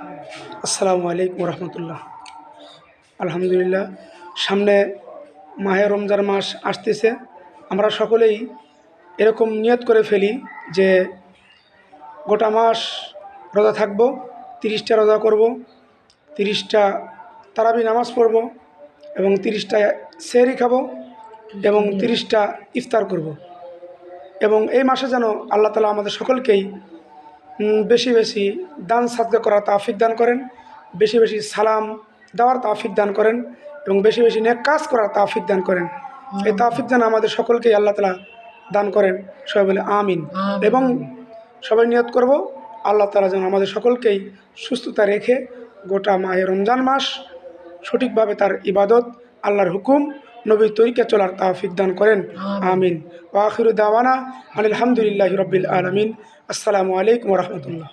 আসসালামু আলাইকুম রহমতুল্লাহ। আলহামদুলিল্লাহ, সামনে মাহে রমজান মাস আসতেছে। আমরা সকলেই এরকম নিয়ত করে ফেলি যে গোটা মাস রোজা থাকবো, 30টা রোজা করব, 30টা তারাবি নামাজ পড়ব এবং 30টা সেহরি খাবো এবং 30টা ইফতার করব। এবং এই মাসে যেন আল্লাহ তাআলা আমাদের সকলকেই বেশি বেশি দান সাদকা করার তৌফিক দান করেন, বেশি বেশি সালাম দেওয়ার তৌফিক দান করেন এবং বেশি বেশি নেক কাজ করার তৌফিক দান করেন। এই তৌফিক যেন আমাদের সকলকেই আল্লাহ তাআলা দান করেন। সবাই বলে আমিন। এবং সবাই নিয়ত করব আল্লাহ তাআলা যেন আমাদের সকলকেই সুস্থতা রেখে গোটা মাহে রমজান মাস সঠিকভাবে তার ইবাদত, আল্লাহর হুকুম, নবীর তরিকা চলার তৌফিক দান করেন। আমিন। ওয়া আখিরু দাওয়ানা আলহামদুলিল্লাহি রাব্বিল আলামিন। আসসালামু আলাইকুম ওয়া রাহমাতুল্লাহ।